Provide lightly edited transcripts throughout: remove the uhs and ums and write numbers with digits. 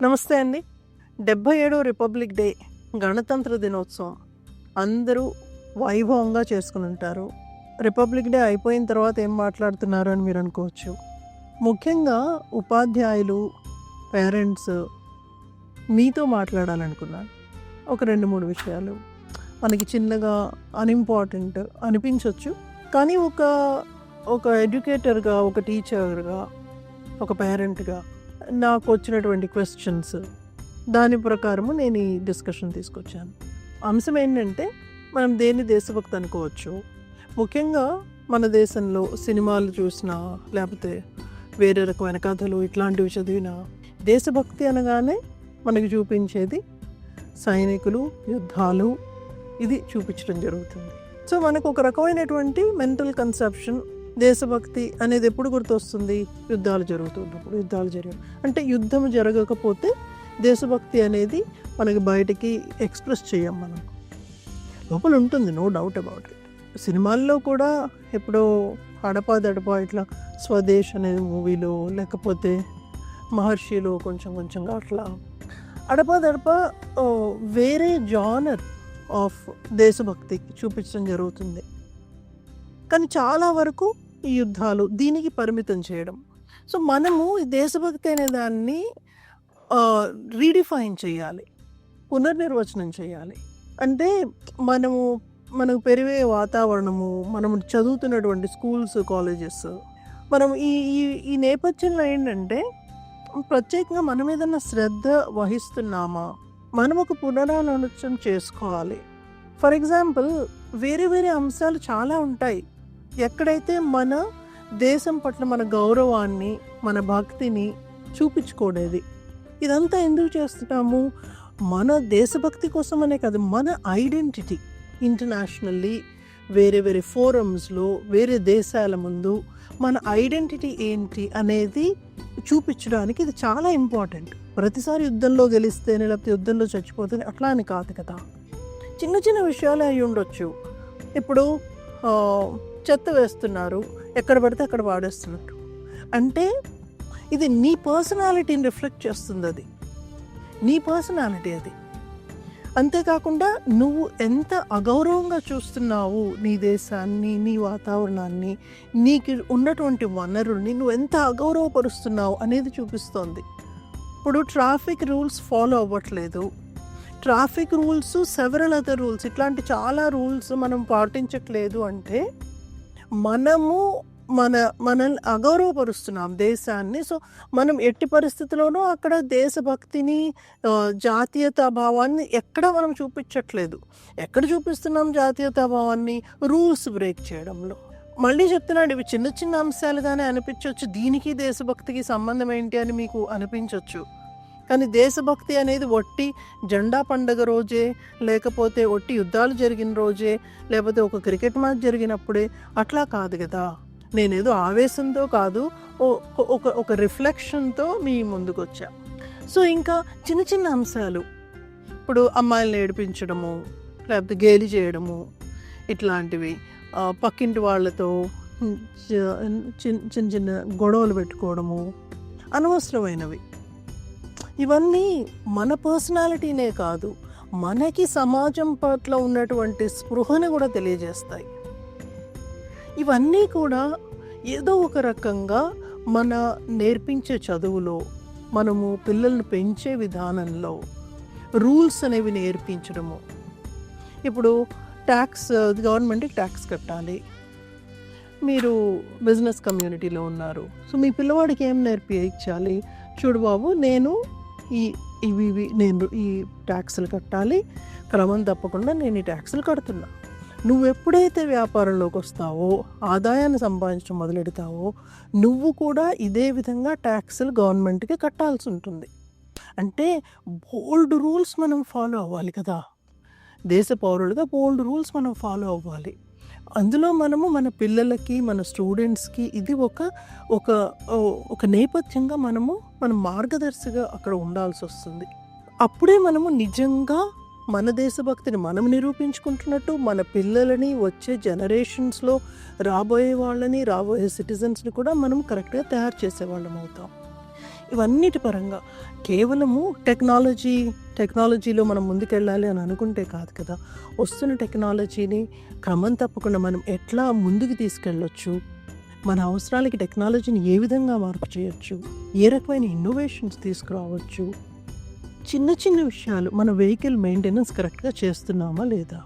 నమస్తే అండి. 77వ republic day గణతంత్ర దినోత్సవం అందరూ వైభవంగా చేసుకుని ఉంటారు. రిపబ్లిక్ డే అయిపోయిన తర్వాత ఏం మాట్లాడుతున్నారు అని మీరు అనుకోవచ్చు. ముఖ్యంగా ఉపాధ్యాయులు, పేరెంట్స్ మీతో మాట్లాడాలనుకున్నాను. ఒక 2-3 విషయాలు మనకి చిన్నగా అన్ఇంపార్టెంట్ అనిపించవచ్చు. కానీ ఒక ఎడ్యుకేటర్గా, ఒక టీచర్గా, ఒక పేరెంట్గా నాకు వచ్చినటువంటి క్వశ్చన్స్ దాని ప్రకారము నేను ఈ డిస్కషన్ తీసుకొచ్చాను. అంశం ఏంటంటే, మనం దేన్ని దేశభక్తి అనుకోవచ్చు. ముఖ్యంగా మన దేశంలో సినిమాలు చూసినా, లేకపోతే వేరే రకమైన కథలు ఇట్లాంటివి చదివినా, దేశభక్తి అనగానే మనకి చూపించేది సైనికులు, యుద్ధాలు, ఇది చూపించడం జరుగుతుంది. సో మనకు ఒక రకమైనటువంటి మెంటల్ కన్సెప్షన్, దేశభక్తి అనేది ఎప్పుడు గుర్తొస్తుంది? యుద్ధాలు జరుగుతున్నప్పుడు. యుద్ధాలు అంటే యుద్ధం జరగకపోతే దేశభక్తి అనేది మనకి బయటికి ఎక్స్ప్రెస్ చేయం. మనం లోపల ఉంటుంది, నో డౌట్ అబౌట్ ఇట్. సినిమాల్లో కూడా ఎప్పుడో అడపా ఇట్లా స్వదేశ్ అనేది మూవీలో, లేకపోతే మహర్షిలో కొంచెంగా అట్లా అడపా వేరే జానర్ ఆఫ్ దేశభక్తికి చూపించడం జరుగుతుంది. కానీ చాలా వరకు ఈ యుద్ధాలు దీనికి పరిమితం చేయడం. సో మనము ఈ దేశభక్తి అనే దాన్ని రీడిఫైన్ చేయాలి, పునర్నిర్వచనం చేయాలి. అంటే మనకు పెరిగే వాతావరణము, మనం చదువుతున్నటువంటి స్కూల్స్, కాలేజెస్, మనం ఈ నేపథ్యంలో ఏంటంటే, ప్రత్యేకంగా మనం ఏదన్నా శ్రద్ధ వహిస్తున్నామా, మనం ఒక పునరాలోచన చేసుకోవాలి. ఫర్ ఎగ్జాంపుల్, వేరే అంశాలు చాలా ఉంటాయి. ఎక్కడైతే మన దేశం పట్ల మన గౌరవాన్ని, మన భక్తిని చూపించుకోలేదు. ఇదంతా ఎందుకు చేస్తున్నాము? మన దేశభక్తి కోసమనే కాదు, మన ఐడెంటిటీ ఇంటర్నేషనల్లీ వేరే ఫోరమ్స్లో, వేరే దేశాల ముందు మన ఐడెంటిటీ ఏంటి అనేది చూపించడానికి ఇది చాలా ఇంపార్టెంట్. ప్రతిసారి యుద్ధంలో గెలిస్తేనే, లేకపోతే యుద్ధంలో చచ్చిపోతేనే అట్లా అని కాదు కదా. చిన్న విషయాలు అయి ఉండొచ్చు. ఇప్పుడు చెత్త వేస్తున్నారు, ఎక్కడ పడితే అక్కడ వాడేస్తున్నట్టు. అంటే ఇది నీ పర్సనాలిటీని రిఫ్లెక్ట్ చేస్తుంది. అది నీ పర్సనాలిటీ. అది అంతేకాకుండా నువ్వు ఎంత అగౌరవంగా చూస్తున్నావు నీ దేశాన్ని, నీ వాతావరణాన్ని, నీకు ఉన్నటువంటి వనరుల్ని నువ్వు ఎంత అగౌరవపరుస్తున్నావు అనేది చూపిస్తోంది. ఇప్పుడు ట్రాఫిక్ రూల్స్ ఫాలో అవ్వట్లేదు, traffic rules, several other rules, ఇట్లాంటి చాలా రూల్స్ మనం పాటించట్లేదు అంటే మనల్ని అగౌరవపరుస్తున్నాం, దేశాన్ని. సో మనం ఎట్టి పరిస్థితుల్లోనూ అక్కడ దేశభక్తిని, జాతీయతా భావాన్ని ఎక్కడ మనం చూపించట్లేదు. ఎక్కడ చూపిస్తున్నాం జాతీయతా భావాన్ని? రూల్స్ బ్రేక్ చేయడంలో. మళ్ళీ చెప్తున్నాడు, ఇవి చిన్న అంశాలుగానే అనిపించవచ్చు, దీనికి దేశభక్తికి సంబంధం ఏంటి అని మీకు అనిపించవచ్చు. కానీ దేశభక్తి అనేది ఒట్టి జెండా పండుగ రోజే, లేకపోతే ఒట్టి యుద్ధాలు జరిగిన రోజే, లేకపోతే ఒక క్రికెట్ మ్యాచ్ జరిగినప్పుడే అట్లా కాదు కదా. నేనేదో ఆవేశంతో కాదు, ఒక రిఫ్లెక్షన్తో మీ ముందుకు వచ్చా. సో ఇంకా చిన్న అంశాలు, ఇప్పుడు అమ్మాయిలను ఏడిపించడము, లేకపోతే గేలి చేయడము, ఇట్లాంటివి, పక్కింటి వాళ్ళతో చిన్న గొడవలు పెట్టుకోవడము, అనవసరమైనవి. ఇవన్నీ మన పర్సనాలిటీనే కాదు, మనకి సమాజం పట్ల ఉన్నటువంటి స్పృహను కూడా తెలియజేస్తాయి. ఇవన్నీ కూడా ఏదో ఒక రకంగా మన నేర్పించే చదువులో, మనము పిల్లల్ని పెంచే విధానంలో రూల్స్ అనేవి నేర్పించడము. ఇప్పుడు గవర్నమెంట్కి ట్యాక్స్ కట్టాలి. మీరు బిజినెస్ కమ్యూనిటీలో ఉన్నారు, సో మీ పిల్లవాడికి ఏం నేర్పించాలి? చూడు బాబు, నేను నేను ఈ ట్యాక్సులు కట్టాలి, క్రమం తప్పకుండా నేను ఈ ట్యాక్సులు కడుతున్నా. నువ్వు ఎప్పుడైతే వ్యాపారంలోకి వస్తావో, ఆదాయాన్ని సంపాదించడం మొదలెడతావో, నువ్వు కూడా ఇదే విధంగా ట్యాక్సులు గవర్నమెంట్కి కట్టాల్సి ఉంటుంది. అంటే బోల్డ్ రూల్స్ మనం ఫాలో అవ్వాలి కదా. దేశ పౌరులుగా బోల్డ్ రూల్స్ మనం ఫాలో అవ్వాలి. అందులో మనము మన పిల్లలకి, మన స్టూడెంట్స్కి ఇది ఒక నేపథ్యంగా మన మార్గదర్శిగా అక్కడ ఉండాల్సి వస్తుంది. అప్పుడే మనము నిజంగా మన దేశభక్తిని మనం నిరూపించుకుంటున్నట్టు, మన పిల్లలని, వచ్చే జనరేషన్స్లో రాబోయే సిటిజన్స్ని కూడా మనం కరెక్ట్గా తయారు చేసేవాళ్ళం అవుతాం. ఇవన్నిటి పరంగా కేవలము టెక్నాలజీలో మనం ముందుకెళ్ళాలి అని అనుకుంటే కాదు కదా. వస్తున్న టెక్నాలజీని క్రమం తప్పకుండా మనం ఎట్లా ముందుకు తీసుకెళ్ళొచ్చు, మన అవసరాలకి టెక్నాలజీని ఏ విధంగా మార్పు చేయొచ్చు, ఏ రకమైన ఇన్నోవేషన్స్ తీసుకురావచ్చు, చిన్న చిన్న విషయాలు. మన వెహికల్ మెయింటెనెన్స్ కరెక్ట్గా చేస్తున్నామా లేదా,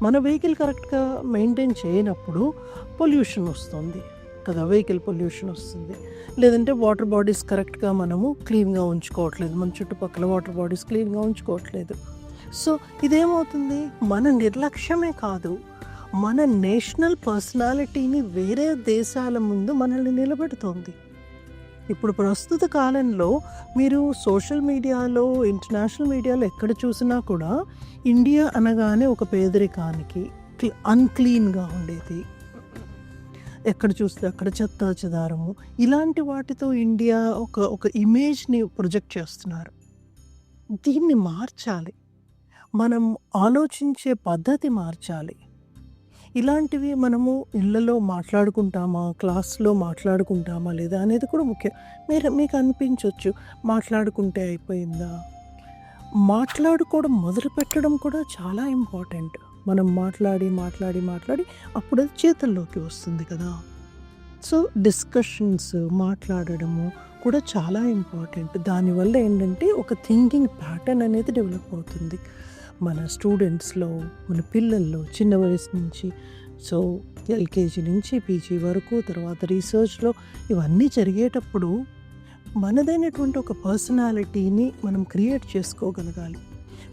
మన వెహికల్ కరెక్ట్గా మెయింటైన్ చేయనప్పుడు పొల్యూషన్ వస్తుంది కదా, వెహికల్ పొల్యూషన్ వస్తుంది. లేదంటే వాటర్ బాడీస్ కరెక్ట్గా మనము క్లీన్గా ఉంచుకోవట్లేదు, మన చుట్టుపక్కల వాటర్ బాడీస్ క్లీన్గా ఉంచుకోవట్లేదు. సో ఇదేమవుతుంది, మన నిర్లక్ష్యమే కాదు, మన నేషనల్ పర్సనాలిటీని వేరే దేశాల ముందు మనల్ని నిలబెడుతోంది. ఇప్పుడు ప్రస్తుత కాలంలో మీరు సోషల్ మీడియాలో, ఇంటర్నేషనల్ మీడియాలో ఎక్కడ చూసినా కూడా ఇండియా అనగానే ఒక పేదరికానికి, అన్క్లీన్గా ఉండేది, ఎక్కడ చూస్తే అక్కడ చెత్త చెదారము, ఇలాంటి వాటితో ఇండియా ఒక ఇమేజ్ని ప్రొజెక్ట్ చేస్తున్నారు. దీన్ని మార్చాలి, మనం ఆలోచించే పద్ధతి మార్చాలి. ఇలాంటివి మనము ఇళ్ళలో మాట్లాడుకుంటామా, క్లాస్లో మాట్లాడుకుంటామా లేదా అనేది కూడా ముఖ్యం. మీకు అనిపించవచ్చు మాట్లాడుకుంటే అయిపోయిందా, మాట్లాడుకోవడం మొదలుపెట్టడం కూడా చాలా ఇంపార్టెంట్. మనం మాట్లాడి అప్పుడు అది చేతుల్లోకి వస్తుంది కదా. సో డిస్కషన్స్, మాట్లాడడము కూడా చాలా ఇంపార్టెంట్. దానివల్ల ఏంటంటే ఒక థింకింగ్ ప్యాటర్న్ అనేది డెవలప్ అవుతుంది మన స్టూడెంట్స్లో, మన పిల్లల్లో చిన్న వయసు నుంచి. సో ఎల్కేజీ నుంచి పీజీ వరకు, తర్వాత రీసెర్చ్లో ఇవన్నీ జరిగేటప్పుడు మనదైనటువంటి ఒక పర్సనాలిటీని మనం క్రియేట్ చేసుకోగలగాలి.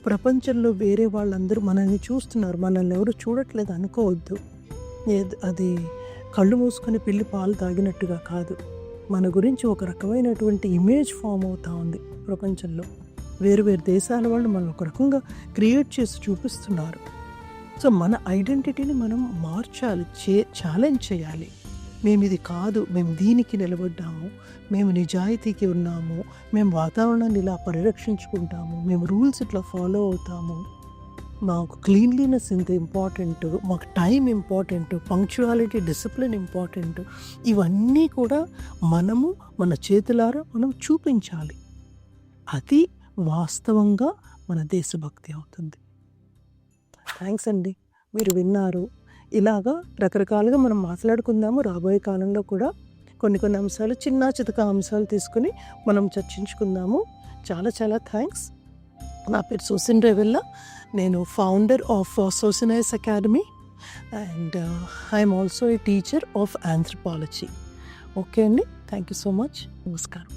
ప్రపంచంలో వేరే వాళ్ళందరూ మనల్ని చూస్తున్నారు, మనల్ని ఎవరు చూడట్లేదు అనుకోవద్దు. అది కళ్ళు మూసుకొని పిల్లి పాలు తాగినట్టుగా కాదు. మన గురించి ఒక రకమైనటువంటి ఇమేజ్ ఫామ్ అవుతూ ఉంది ప్రపంచంలో. వేరు దేశాల వాళ్ళు మనం ఒక రకంగా క్రియేట్ చేసి చూపిస్తున్నారు. సో మన ఐడెంటిటీని మనం మార్చాలి, ఛాలెంజ్ చేయాలి. మేము ఇది కాదు, మేము దీనికి నిలబడ్డాము, మేము నిజాయితీకి ఉన్నాము, మేము వాతావరణాన్ని ఇలా పరిరక్షించుకుంటాము, మేము రూల్స్ ఇట్లా ఫాలో అవుతాము, మాకు క్లీన్లీనెస్ ఇంత ఇంపార్టెంట్, మాకు time important, punctuality, discipline important. ఇవన్నీ కూడా మనము మన చేతులారా మనం చూపించాలి. అది వాస్తవంగా మన దేశభక్తి అవుతుంది. థ్యాంక్స్ అండి, మీరు విన్నారు. ఇలాగా రకరకాలుగా మనం మాట్లాడుకుందాము. రాబోయే కాలంలో కూడా కొన్ని అంశాలు, చిన్న చితక అంశాలు తీసుకుని మనం చర్చించుకుందాము. చాలా థ్యాంక్స్. నా పేరు సోసిన్ రేవెల్లా, నేను ఫౌండర్ ఆఫ్ సోసినైస్ academy and I'm also a teacher of anthropology. Okay అండి, థ్యాంక్ యూ సో మచ్. నమస్కారం.